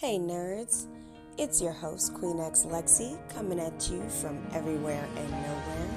Hey nerds, it's your host Queen X Lexi coming at you from everywhere and nowhere.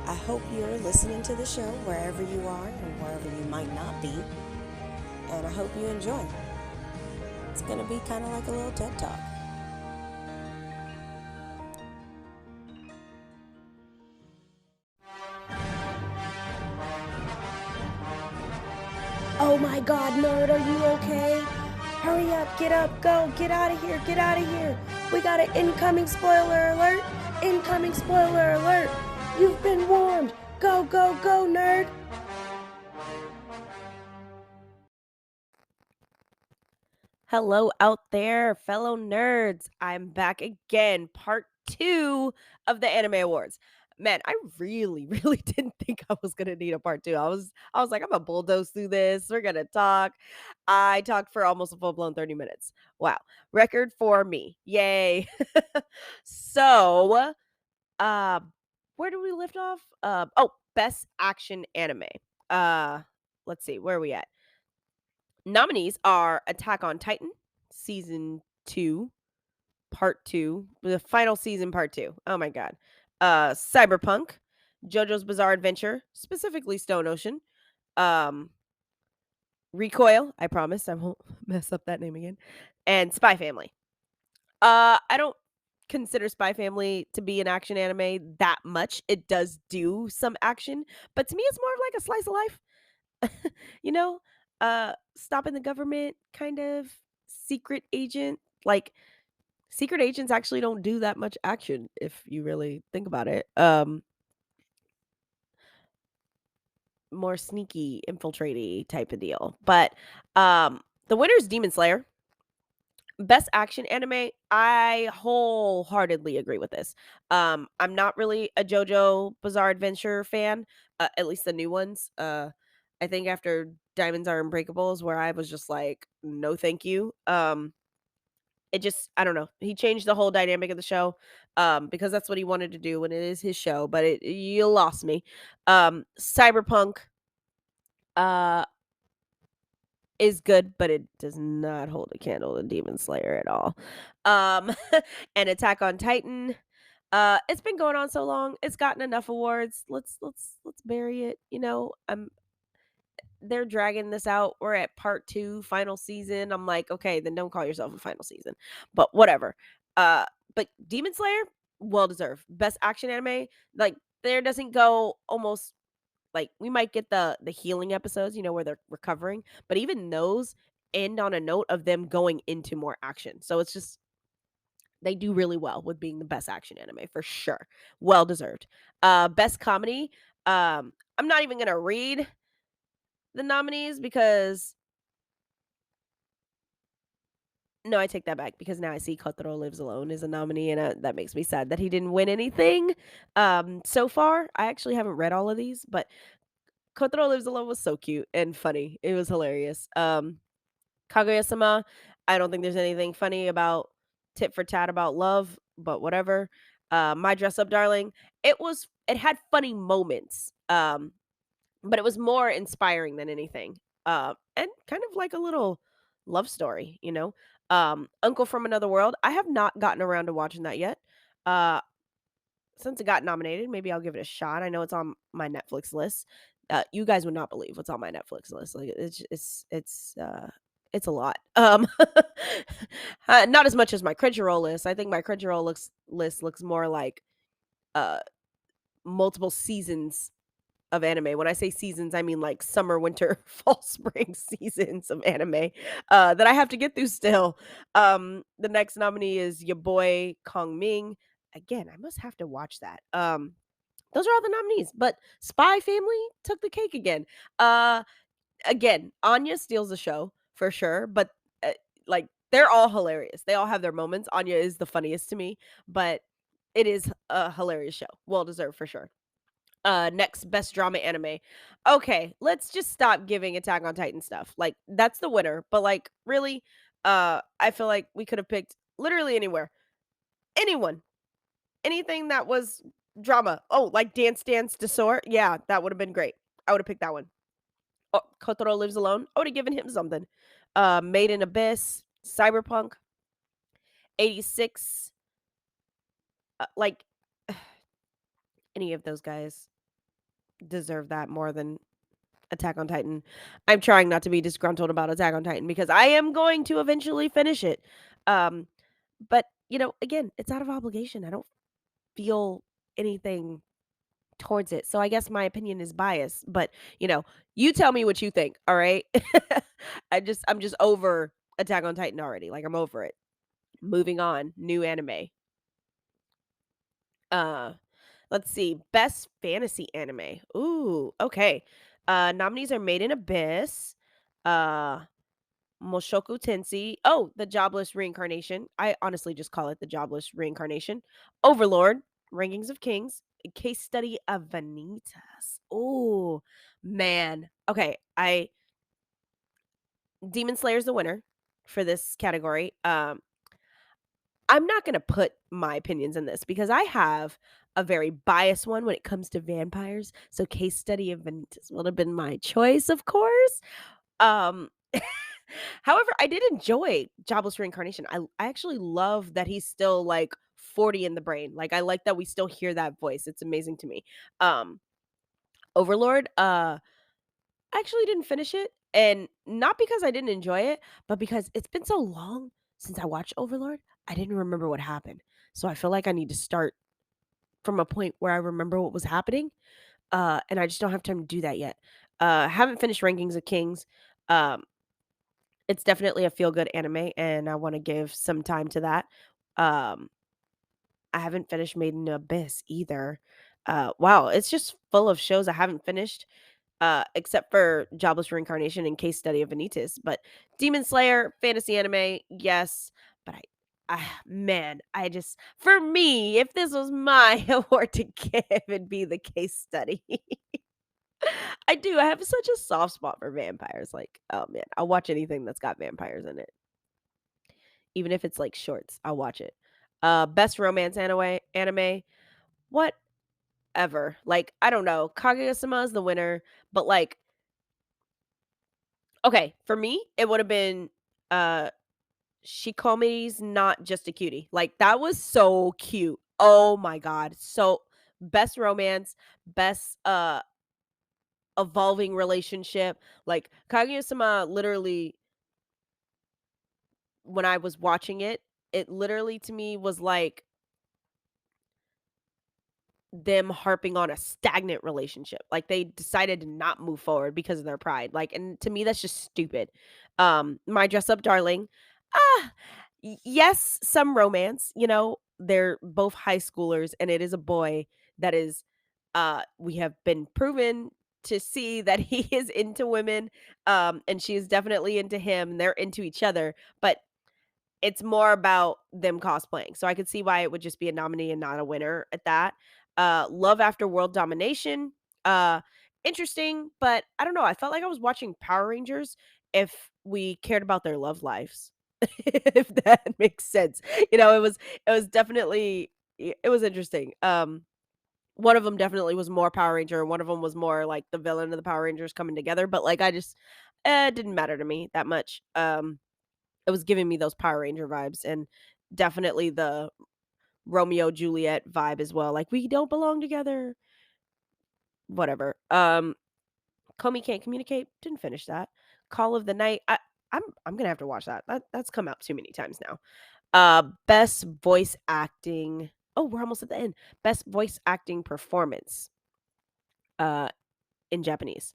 I hope you're listening to the show wherever you are and wherever you might not be, and I hope you enjoy. It's gonna be kind of like a little TED Talk. Oh my god, nerd, are you okay? Hurry up, go, get out of here, get out of here. We got an incoming spoiler alert. Incoming spoiler alert. You've been warned. Go, nerd. Hello out there, fellow nerds. I'm back again, part 2 of the Anime Awards. Man, I really, really didn't think I was gonna need a part 2. I was like, I'm gonna bulldoze through this. We're gonna talk. I talked for almost a full-blown 30 minutes. Wow. Record for me. Yay. So, uh, where do we lift off? Best action anime. Uh, let's see, where are we at? Nominees are Attack on Titan, season 2, part 2, the final season part 2. Oh my god. Cyberpunk, JoJo's Bizarre Adventure, specifically Stone Ocean, um, Recoil, I promise I won't mess up that name again, and Spy Family. I don't consider Spy Family to be an action anime that much. It does do some action, but to me it's more of like a slice of life. you know, stopping the government kind of secret agent. Like secret agents actually don't do that much action if you really think about it. More sneaky, infiltrate type of deal. But the winner is Demon Slayer. Best action anime, I wholeheartedly agree with this. I'm not really a JoJo Bizarre Adventure fan, at least the new ones. I think after Diamonds Are Unbreakable is where I was just like, no, thank you. It just, I don't know. He changed the whole dynamic of the show, because that's what he wanted to do, and it is his show. But you lost me. Cyberpunk, uh, is good, but it does not hold a candle to Demon Slayer at all. Um, and Attack on Titan, it's been going on so long. It's gotten enough awards. Let's bury it. They're dragging this out. We're at part 2, final season. I'm like, okay, then don't call yourself a final season. But whatever. Uh, but Demon Slayer, well deserved. Best action anime. Like there doesn't go almost like we might get the healing episodes, where they're recovering, but even those end on a note of them going into more action. So it's just they do really well with being the best action anime for sure. Well deserved. Best comedy. I'm not even gonna read the nominees because no, I take that back because now I see Kotaro Lives Alone is a nominee, and that makes me sad that he didn't win anything. So far, I actually haven't read all of these, but Kotaro Lives Alone was so cute and funny. It was hilarious. Kaguya-sama, I don't think there's anything funny about tit for tat about love, but whatever. My Dress Up Darling, it had funny moments. But it was more inspiring than anything. And kind of like a little love story. Uncle from Another World. I have not gotten around to watching that yet. Uh since it got nominated, maybe I'll give it a shot. I know it's on my Netflix list. You guys would not believe what's on my Netflix list. Like it's a lot. Not as much as my Crunchyroll list. I think my list looks more like uh multiple seasons of anime. When I say seasons, I mean like summer, winter, fall, spring seasons of anime that I have to get through still. The next nominee is your boy Kong Ming. Again, I must have to watch that. Those are all the nominees, but Spy Family took the cake again. Uh, again, Anya steals the show for sure, but uh, like they're all hilarious. They all have their moments. Anya is the funniest to me, but it is a hilarious show. Well deserved for sure. Next best drama anime. Okay, let's just stop giving Attack on Titan stuff. Like that's the winner, but like really, I feel like we could have picked literally anywhere. Anyone. Anything that was drama. Oh, like Dance Dance Desort. Yeah, that would have been great. I would have picked that one. Oh, Kotaro Lives Alone. I would have given him something. Made in Abyss, Cyberpunk. 86, like, any of those guys deserve that more than Attack on Titan. I'm trying not to be disgruntled about Attack on Titan because I am going to eventually finish it. Um, but, again, it's out of obligation. I don't feel anything towards it. So I guess my opinion is biased, but, you know, you tell me what you think, all right? I'm just over Attack on Titan already. Like I'm over it. Moving on, new anime. Uh let's see. Best fantasy anime. Ooh, okay. Nominees are Made in Abyss, uh Moshoku Tensei. Oh, The Jobless Reincarnation. I honestly just call it The Jobless Reincarnation. Overlord, Rankings of Kings, Case Study of Vanitas. Oh, man. Okay, I Demon Slayer's the winner for this category. I'm not gonna put my opinions in this because I have a very biased one when it comes to vampires. So Case Study of Vanitas would have been my choice, of course. Um, however, I did enjoy Jobless Reincarnation. I actually love that he's still like 40 in the brain. Like I like that we still hear that voice. It's amazing to me. Um, Overlord, I actually didn't finish it, and not because I didn't enjoy it, but because it's been so long since I watched Overlord, I didn't remember what happened. So I feel like I need to start from a point where I remember what was happening, and I just don't have time to do that yet. Haven't finished Rankings of Kings. Um, it's definitely a feel-good anime, and I wanna give some time to that. Um, I haven't finished Made in Abyss either. Wow, it's just full of shows I haven't finished, except for Jobless Reincarnation and Case Study of Vanitas. But Demon Slayer, fantasy anime, yes. But man, I just, for me, if this was my award to give, it'd be the case study. I do. I have such a soft spot for vampires. Like, oh man, I'll watch anything that's got vampires in it. Even if it's like shorts, I'll watch it. Best romance anime, whatever. Like, I don't know. Kaguya-sama is the winner, but like, okay, for me, it would have been uh Shikomi's Not Just a Cutie. Like that was so cute. Oh my god. So best romance, best evolving relationship. Like Kaguya-sama literally, when I was watching it, it literally to me was like them harping on a stagnant relationship. Like they decided to not move forward because of their pride. Like, and to me, that's just stupid. My dress up darling. Ah, yes, some romance, they're both high schoolers and it is a boy that is we have been proven to see that he is into women and she is definitely into him. They're into each other, but it's more about them cosplaying, so I could see why it would just be a nominee and not a winner at that. Love After World Domination, uh, interesting, but I don't know, I felt like I was watching Power Rangers if we cared about their love lives, if that makes sense. It was definitely it was interesting. One of them definitely was more Power Ranger, and one of them was more like the villain of the Power Rangers coming together, but, like, I just it didn't matter to me that much. It was giving me those Power Ranger vibes and definitely the Romeo Juliet vibe as well. Like, we don't belong together. Whatever. Comey Can't Communicate, didn't finish that. Call of the Night, I'm gonna have to watch that. That's come out too many times now. Best voice acting. Oh, we're almost at the end. Best voice acting performance uh in Japanese.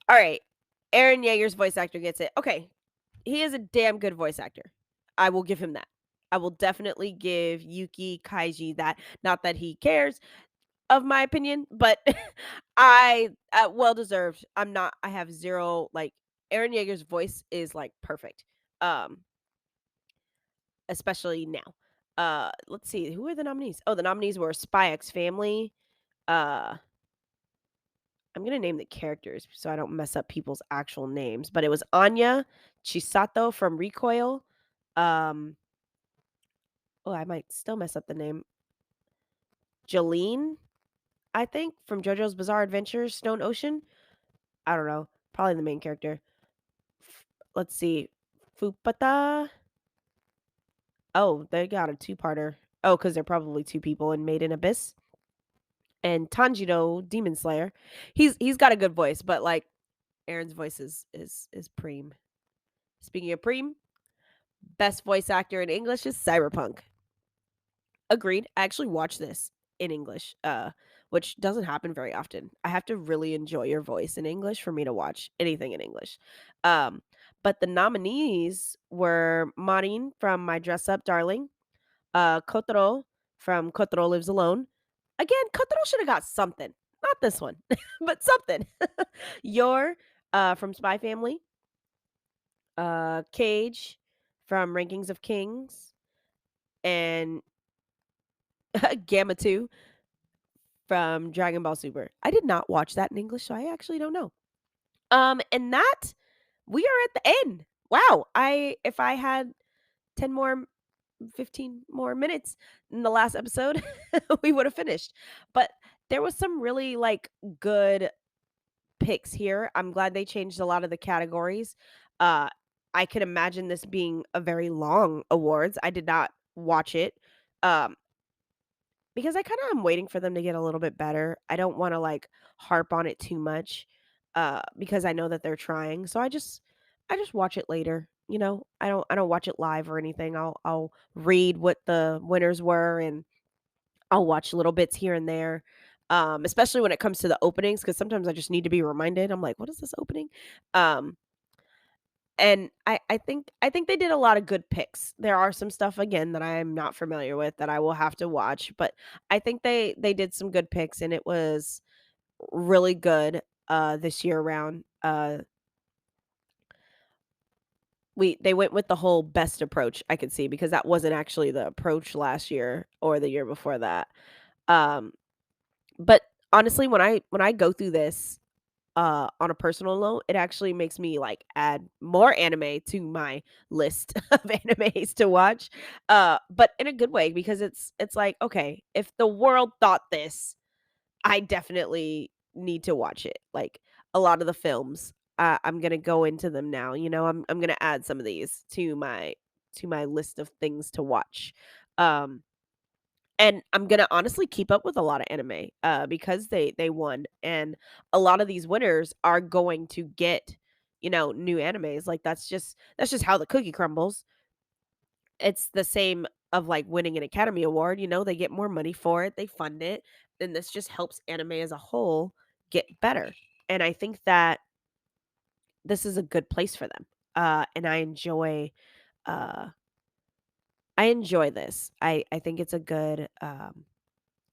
All right. Aaron Yeager's voice actor gets it. Okay, he is a damn good voice actor. I will give him that. I will definitely give Yuki Kaiji that. Not that he cares of my opinion, but I well deserved. I have zero like Aaron Yeager's voice is like perfect. Um especially now. Let's see, who are the nominees? Oh, the nominees were Spy X Family. Uh I'm gonna name the characters so I don't mess up people's actual names, but it was Anya Chisato from Recoil. Um, oh, I might still mess up the name. Jolene, I think, from JoJo's Bizarre Adventures, Stone Ocean. I don't know. Probably the main character. Let's see. Fupata. Oh, they got a two-parter. Oh, because 'cause they're probably 2 people in Made in Abyss and Tanjiro Demon Slayer. He's got a good voice, but, like, Aaron's voice is preem. Speaking of preem, best voice actor in English is Cyberpunk. Agreed. I actually watched this in English, which doesn't happen very often. I have to really enjoy your voice in English for me to watch anything in English. Um, but the nominees were Marin from My Dress Up Darling, Kotaro from Kotaro Lives Alone. Again, Kotaro should have got something. Not this one, but something. Yor from Spy Family, Cage from Rankings of Kings, and Gamma 2 from Dragon Ball Super. I did not watch that in English, so I actually don't know. And that we are at the end. Wow, I if I had 10 more 15 more minutes in the last episode, we would have finished. But there was some really like good picks here. I'm glad they changed a lot of the categories. Uh I could imagine this being a very long awards. I did not watch it. Um Because I kinda am waiting for them to get a little bit better. I don't wanna, like, harp on it too much, because I know that they're trying, so I just watch it later, you know? I don't watch it live or anything. I'll read what the winners were, and I'll watch little bits here and there, especially when it comes to the openings, because sometimes I just need to be reminded. I'm like, "What is this opening?" Um and I think they did a lot of good picks. There are some stuff again that I'm not familiar with that I will have to watch, but I think they did some good picks and it was really good this year around. They went with the whole best approach I could see because that wasn't actually the approach last year or the year before that. Um but honestly when I go through this on a personal note, it actually makes me, like, add more anime to my list of animes to watch, but in a good way because it's like, "Okay, if the world thought this, I definitely need to watch it." Like, a lot of the films, I'm gonna go into them now, you know, I'm gonna add some of these to my list of things to watch, um and I'm gonna honestly keep up with a lot of anime, because they won, and a lot of these winners are going to get, new animes, like, that's just how the cookie crumbles. It's the same of, like, winning an Academy Award, they get more money for it, they fund it, and this just helps anime as a whole get better, and I think that this is a good place for them, and uh I enjoy this. I think it's a good,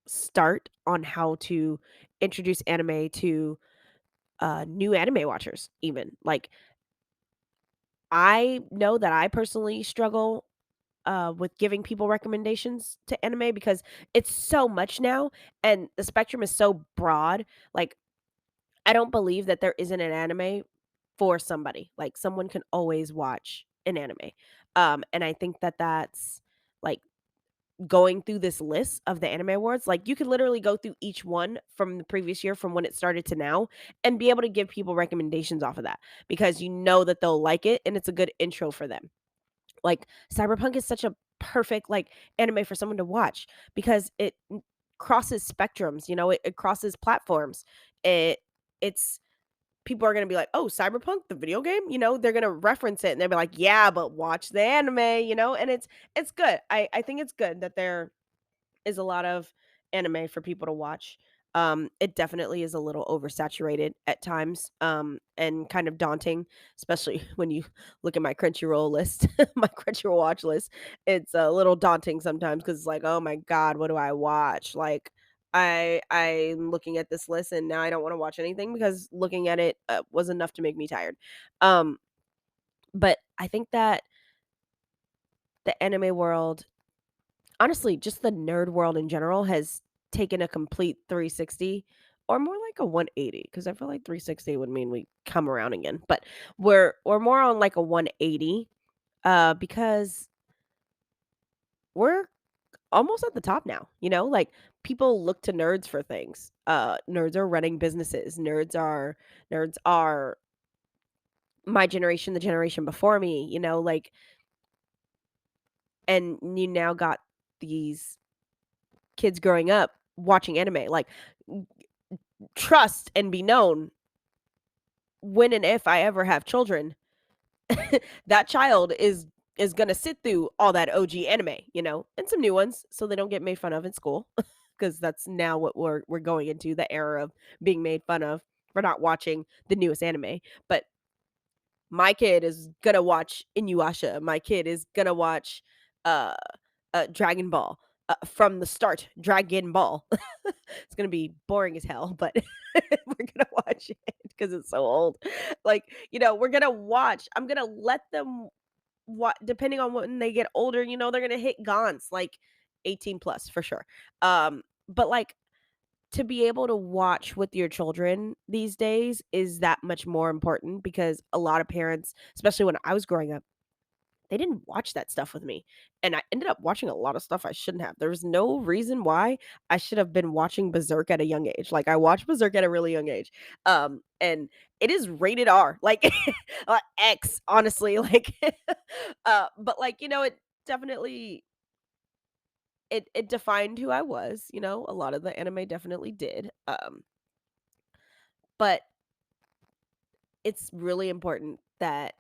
start on how to introduce anime to new anime watchers even like I know that I personally struggle with giving people recommendations to anime because it's so much now and the spectrum is so broad like I don't believe that there isn't an anime for somebody like someone can always watch an anime and I think that that's like going through this list of the anime awards, like, you could literally go through each one from the previous year from when it started to now and be able to give people recommendations off of that because you know that they'll like it and it's a good intro for them. Like, Cyberpunk is such a perfect, like, anime for someone to watch because it crosses spectrums, it crosses platforms. It it's people are gonna be like, "Oh, Cyberpunk, the video game?" They're gonna reference it and they'll be like, "Yeah, but watch the anime," and it's good. I think it's good that there is a lot of anime for people to watch. It definitely is a little oversaturated at times, and kind of daunting, especially when you look at my Crunchyroll list, my Crunchyroll watch list. It's a little daunting sometimes because it's like, oh my god, what do I watch? Like, I'm looking at this list and now I don't want to watch anything because looking at it was enough to make me tired. Um, but I think that the anime world honestly, just the nerd world in general has taken a complete 360 or more like a 180 because I feel like 360 would mean we come around again. But we're more on like a 180 because we're almost at the top now, Like people look to nerds for things. Nerds are running businesses. Nerds are my generation, the generation before me, like and you now got these kids growing up watching anime. Like, trust and be known, when and if I ever have children, that child is gonna sit through all that OG anime, and some new ones, so they don't get made fun of in school, because that's now what we're going into, the era of being made fun of for not watching the newest anime. But my kid is gonna watch Inuyasha. My kid is gonna watch uh, Dragon Ball from the start. Dragon Ball. It's gonna be boring as hell, but we're gonna watch it because it's so old. Like, we're gonna watch. I'm gonna let them what depending on when they get older, they're gonna hit Gons, like 18 plus for sure. But like, to be able to watch with your children these days is that much more important, because a lot of parents, especially when I was growing up, they didn't watch that stuff with me. And I ended up watching a lot of stuff I shouldn't have. There was no reason why I should have been watching Berserk at a young age. Like, I watched Berserk at a really young age. And it is rated R, like X, honestly. Like, but like, it definitely it defined who I was. A lot of the anime definitely did. But it's really important that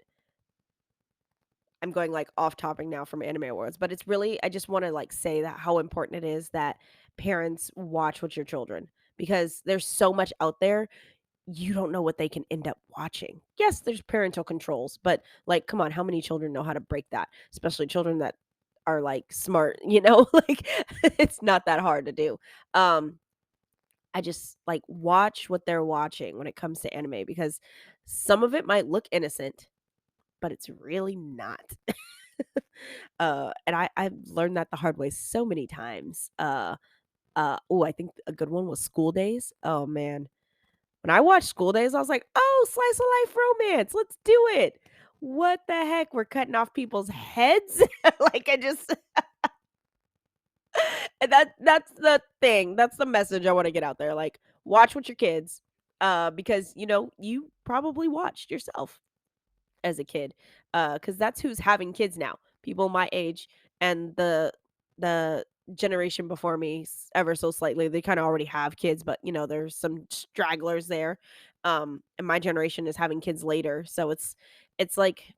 I'm going, like, off topic now from anime awards, but it's really, I just wanna, like, say that how important it is that parents watch with your children, because there's so much out there, you don't know what they can end up watching. Yes, there's parental controls, but, like, come on, how many children know how to break that? Especially children that are, like, smart, Like, it's not that hard to do. Um, I just, like, watch what they're watching when it comes to anime, because some of it might look innocent, but it's really not. And I've learned that the hard way so many times. I think a good one was School Days. Oh, man. When I watched School Days, I was like, "Oh, slice of life romance, let's do it." What the heck? We're cutting off people's heads? Like, I just and that's the thing. That's the message I wanna get out there. Like, watch with your kids, because, you probably watched yourself as a kid, because that's who's having kids now. People my age, and the generation before me, ever so slightly, they kinda already have kids, but, there's some stragglers there, and my generation is having kids later, so it's like,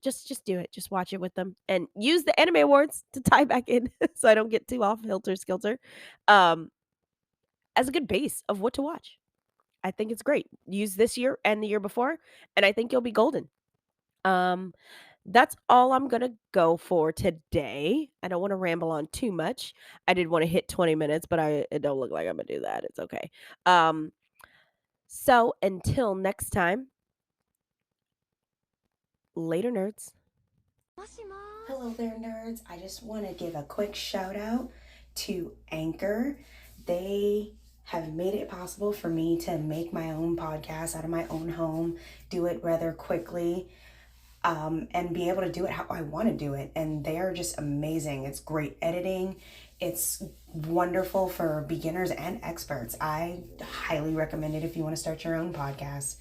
just do it, just watch it with them, and use the anime awards to tie back in so I don't get too off helter skelter, um, as a good base of what to watch. I think it's great. Use this year and the year before, and I think you'll be golden. Um, that's all I'm gonna go for today. I don't wanna ramble on too much. I did wanna hit 20 minutes, but it don't look like I'm gonna do that. It's okay. Um, so until next time, later, nerds. Hello there, nerds. I just want to give a quick shout out to Anchor. They have made it possible for me to make my own podcast out of my own home, do it rather quickly, and be able to do it how I want to do it. And they are just amazing. It's great editing. It's wonderful for beginners and experts. I highly recommend it if you want to start your own podcast.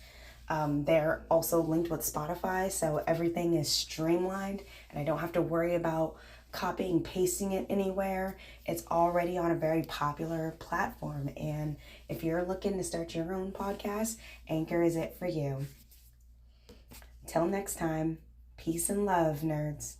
They're also linked with Spotify, so everything is streamlined and I don't have to worry about copying, pasting it anywhere. It's already on a very popular platform. And if you're looking to start your own podcast, Anchor is it for you. Till next time, peace and love, nerds.